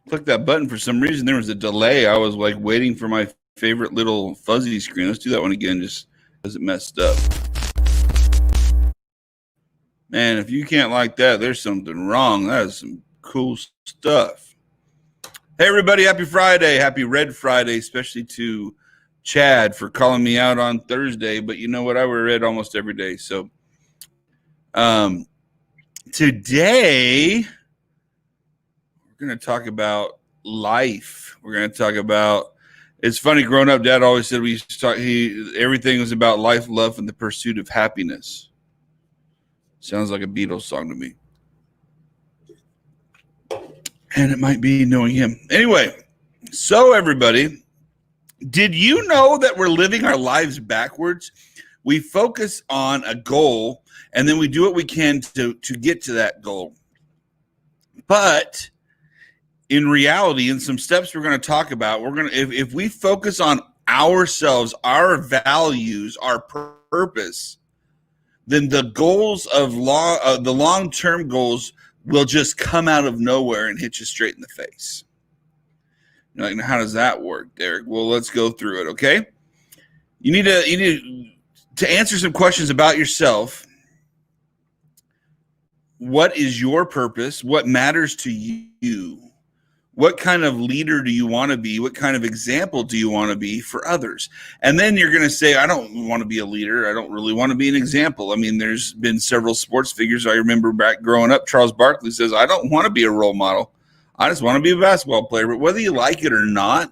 click that button. For some reason, there was a delay. I was like waiting for my favorite little fuzzy screen. Let's do that one again, just because it messed up. Man, if you can't like that, there's something wrong. That is some cool stuff. Hey, everybody, happy Friday. Happy Red Friday, especially to Chad for calling me out on Thursday. But you know what? I wear red almost every day. So today, we're going to talk about life. We're going to talk about, it's funny, growing up, Dad always said we used to talk, everything was about life, love, and the pursuit of happiness. Sounds like a Beatles song to me. And it might be knowing him. Anyway, so everybody, did you know that we're living our lives backwards? We focus on a goal, and then we do what we can to get to that goal. But in reality, in some steps we're going to talk about, we're going to, if we focus on ourselves, our values, our purpose, then the goals of the long-term goals will just come out of nowhere and hit you straight in the face. You're like, how does that work, Derek? Well, let's go through it, okay? You need to answer some questions about yourself. What is your purpose? What matters to you? What kind of leader do you want to be? What kind of example do you want to be for others? And then you're going to say, I don't want to be a leader. I don't really want to be an example. I mean, there's been several sports figures. I remember back growing up, Charles Barkley says, I don't want to be a role model. I just want to be a basketball player. But whether you like it or not,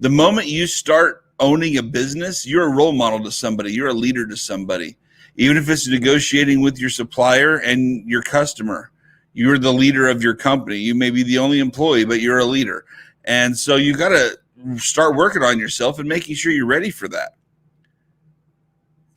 the moment you start owning a business, you're a role model to somebody. You're a leader to somebody. Even if it's negotiating with your supplier and your customer. You're the leader of your company. You may be the only employee, but you're a leader. And so you got to start working on yourself and making sure you're ready for that.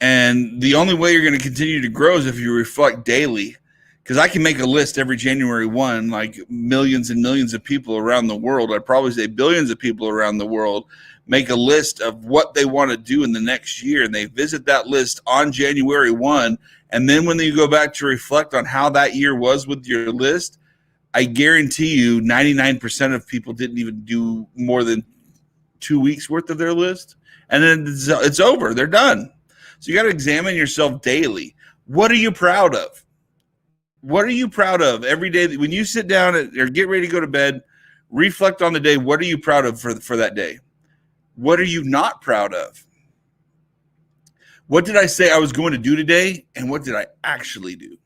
And the only way you're going to continue to grow is if you reflect daily. Because I can make a list every January 1, like millions and millions of people around the world. I'd probably say billions of people around the world make a list of what they want to do in the next year. And they visit that list on January 1. And then when you go back to reflect on how that year was with your list, I guarantee you 99% of people didn't even do more than 2 weeks worth of their list. And then it's over. They're done. So you got to examine yourself daily. What are you proud of? What are you proud of every day? When you sit down or get ready to go to bed, reflect on the day. What are you proud of for that day? What are you not proud of? What did I say I was going to do today, and what did I actually do?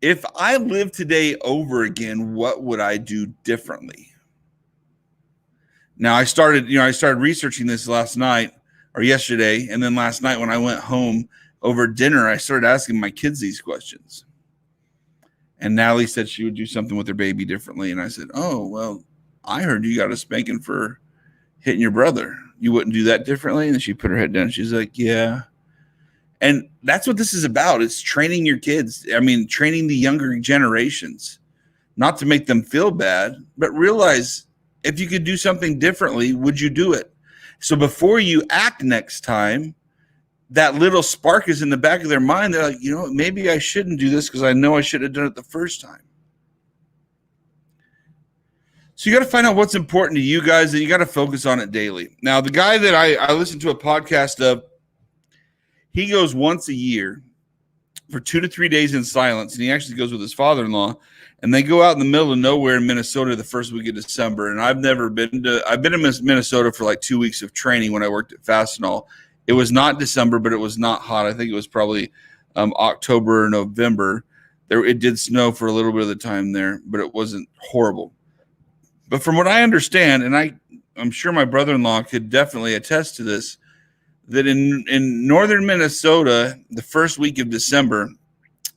If I live today over again, what would I do differently? Now, I started researching this last night or yesterday, and then last night when I went home over dinner, I started asking my kids these questions. And Natalie said she would do something with her baby differently, and I said, oh, well, I heard you got a spanking for hitting your brother. You wouldn't do that differently? And then she put her head down. She's like, yeah. And that's what this is about. It's training your kids. I mean, training the younger generations, not to make them feel bad, but realize if you could do something differently, would you do it? So before you act next time, that little spark is in the back of their mind. They're like, maybe I shouldn't do this because I know I should have done it the first time. So you got to find out what's important to you guys, and you got to focus on it daily. Now, the guy that I listened to a podcast of, he goes once a year for 2 to 3 days in silence, and he actually goes with his father-in-law, and they go out in the middle of nowhere in Minnesota the first week of December. And I've been in Minnesota for like 2 weeks of training when I worked at Fastenal. It was not December, but it was not hot. I think it was probably October or November. It did snow for a little bit of the time there, but it wasn't horrible. But from what I understand, and I'm sure my brother-in-law could definitely attest to this, that in northern Minnesota, the first week of December,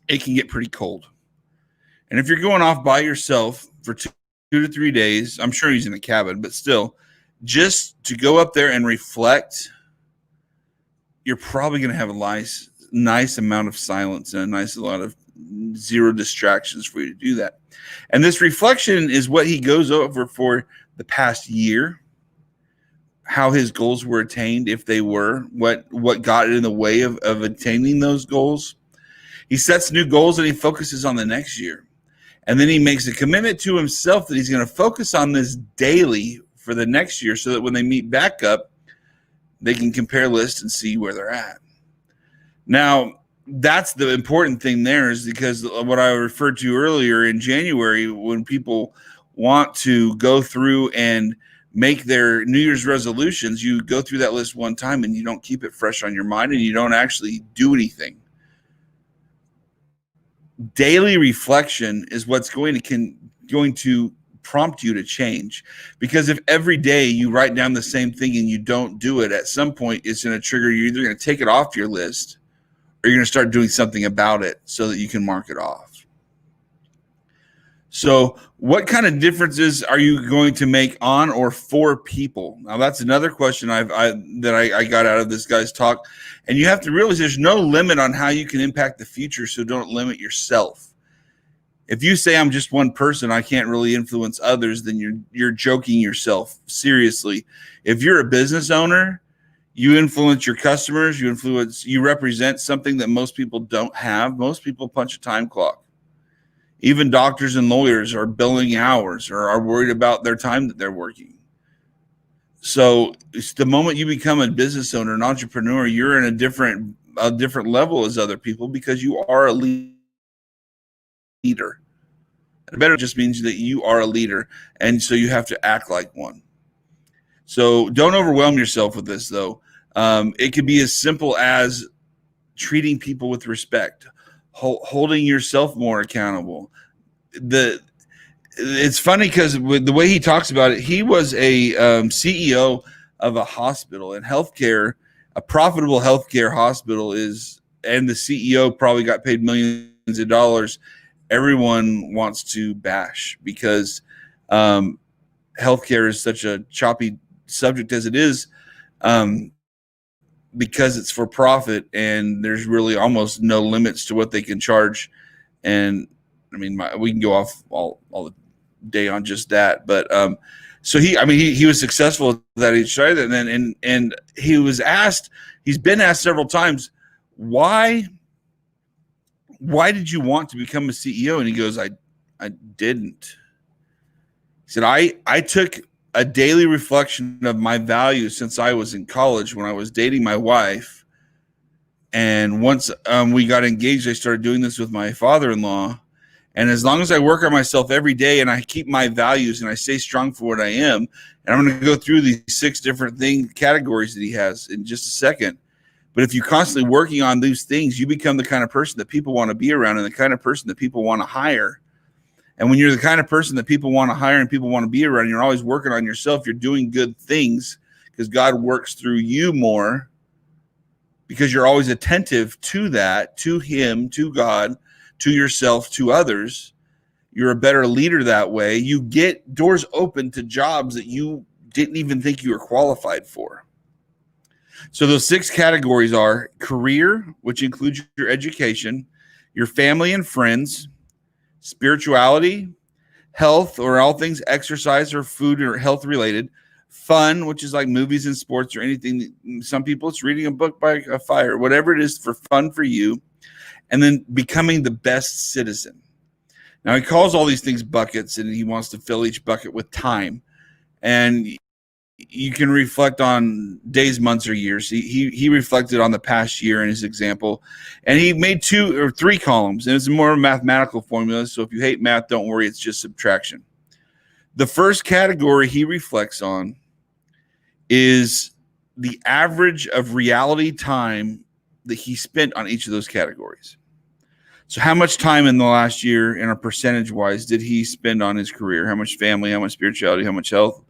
it can get pretty cold. And if you're going off by yourself for 2 to 3 days, I'm sure he's in a cabin, but still, just to go up there and reflect, you're probably going to have a nice amount of silence and a lot of zero distractions for you to do that. And this reflection is what he goes over for the past year, how his goals were attained, if they were, what got in the way of attaining those goals. He sets new goals and he focuses on the next year. And then he makes a commitment to himself that he's going to focus on this daily for the next year so that when they meet back up, they can compare lists and see where they're at. Now, that's the important thing there, is because what I referred to earlier in January, when people want to go through and make their New Year's resolutions, you go through that list one time and you don't keep it fresh on your mind and you don't actually do anything. Daily reflection is what's going to prompt you to change, because if every day you write down the same thing and you don't do it, at some point it's going to trigger you. You're either going to take it off your list or you're going to start doing something about it so that you can mark it off. So what kind of differences are you going to make on or for people? Now, that's another question I got out of this guy's talk. And you have to realize there's no limit on how you can impact the future, so don't limit yourself. If you say I'm just one person, I can't really influence others, then you're joking yourself. Seriously. If you're a business owner, you influence your customers, you represent something that most people don't have. Most people punch a time clock. Even doctors and lawyers are billing hours or are worried about their time that they're working. So it's the moment you become a business owner, an entrepreneur, you're in a different level as other people, because you are a leader. It better just means that you are a leader, and so you have to act like one. So don't overwhelm yourself with this, though. It could be as simple as treating people with respect, holding yourself more accountable. It's funny because with the way he talks about it, he was a CEO of a hospital, and healthcare, a profitable healthcare hospital and the CEO probably got paid millions of dollars. Everyone wants to bash because healthcare is such a choppy subject as it is, because it's for profit and there's really almost no limits to what they can charge. And I mean, we can go off all the day on just that, but so he was successful at that. He tried that, and he's been asked several times, why did you want to become a CEO? And he goes, I didn't. He said, I took a daily reflection of my values since I was in college when I was dating my wife. And once we got engaged, I started doing this with my father-in-law. And as long as I work on myself every day and I keep my values and I stay strong for what I am, and I'm going to go through these 6 different categories that he has in just a second. But if you're constantly working on these things, you become the kind of person that people want to be around and the kind of person that people want to hire. And when you're the kind of person that people want to hire and people want to be around, and you're always working on yourself, you're doing good things because God works through you more, because you're always attentive to that, to Him, to God, to yourself, to others. You're a better leader that way. You get doors open to jobs that you didn't even think you were qualified for. So those 6 categories are career, which includes your education, your family and friends, spirituality, health, or all things exercise or food or health related, fun, which is like movies and sports or anything. Some people it's reading a book by a fire, whatever it is for fun for you, and then becoming the best citizen. Now he calls all these things buckets, and he wants to fill each bucket with time. And you can reflect on days, months, or years. He reflected on the past year in his example, and he made 2 or 3 columns, and it's more mathematical formula. So if you hate math, don't worry, it's just subtraction. The first category he reflects on is the average of reality time that he spent on each of those categories. So how much time in the last year, in a percentage wise, did he spend on his career? How much family, how much spirituality, how much health,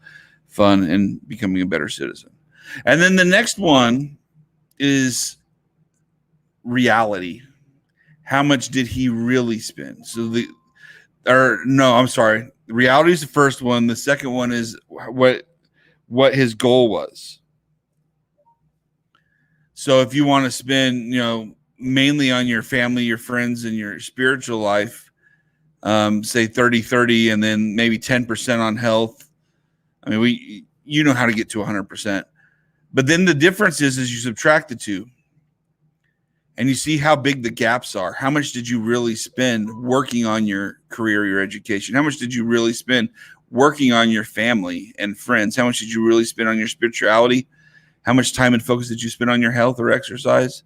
fun, and becoming a better citizen? And then the next one is reality. How much did he really spend? Reality is the first one. The second one is what his goal was. So if you want to spend, mainly on your family, your friends, and your spiritual life, say 30-30, and then maybe 10% on health. I mean, you know how to get to 100%. But then the difference is you subtract the 2. and you see how big the gaps are. How much did you really spend working on your career, your education? How much did you really spend working on your family and friends? How much did you really spend on your spirituality? How much time and focus did you spend on your health or exercise?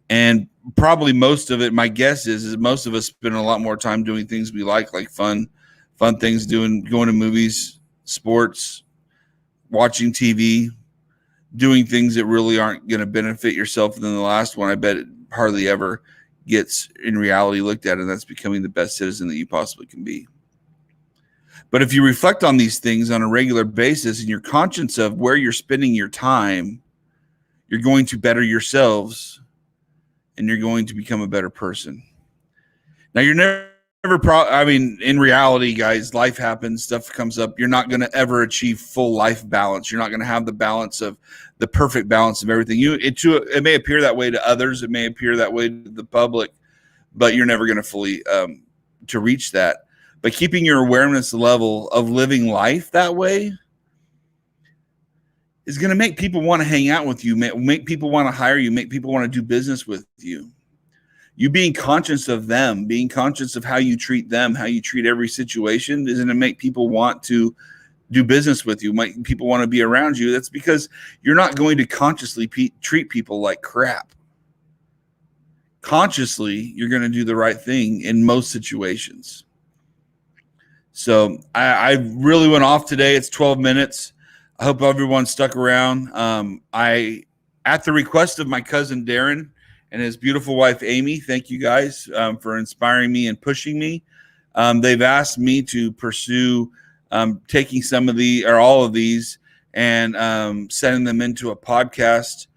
And probably most of it, my guess is most of us spend a lot more time doing things we like fun things, going to movies, sports, watching TV, doing things that really aren't going to benefit yourself. And then the last one, I bet it hardly ever gets in reality looked at, and that's becoming the best citizen that you possibly can be. But if you reflect on these things on a regular basis and you're conscious of where you're spending your time, you're going to better yourselves and you're going to become a better person. Now, you're never in reality, guys, life happens, stuff comes up. You're not going to ever achieve full life balance. You're not going to have the perfect balance of everything. It may appear that way to others. It may appear that way to the public, but you're never going to fully to reach that. But keeping your awareness level of living life that way is going to make people want to hang out with you, make people want to hire you, make people want to do business with you. You being conscious of them, being conscious of how you treat them, how you treat every situation is going to make people want to do business with you, make people want to be around you. That's because you're not going to consciously treat people like crap. Consciously, you're going to do the right thing in most situations. So I really went off today. It's 12 minutes. I hope everyone stuck around. At the request of my cousin Darren and his beautiful wife Amy, thank you guys for inspiring me and pushing me. They've asked me to pursue taking some of all of these and sending them into a podcast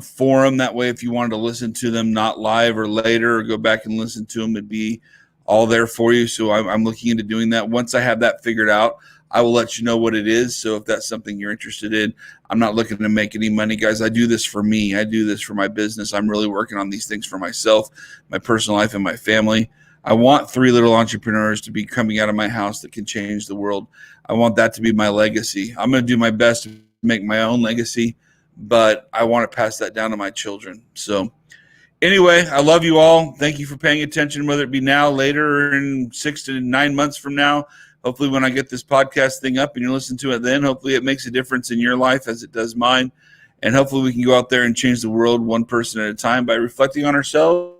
forum. That way, if you wanted to listen to them, not live or later, or go back and listen to them, it'd be all there for you. So I'm looking into doing that. Once I have that figured out, I will let you know what it is. So if that's something you're interested in, I'm not looking to make any money, guys. I do this for me. I do this for my business. I'm really working on these things for myself, my personal life, and my family. I want 3 little entrepreneurs to be coming out of my house that can change the world. I want that to be my legacy. I'm going to do my best to make my own legacy, but I want to pass that down to my children. So anyway, I love you all. Thank you for paying attention, whether it be now, later, or in 6 to 9 months from now. Hopefully when I get this podcast thing up and you listen to it then, hopefully it makes a difference in your life as it does mine. And hopefully we can go out there and change the world one person at a time by reflecting on ourselves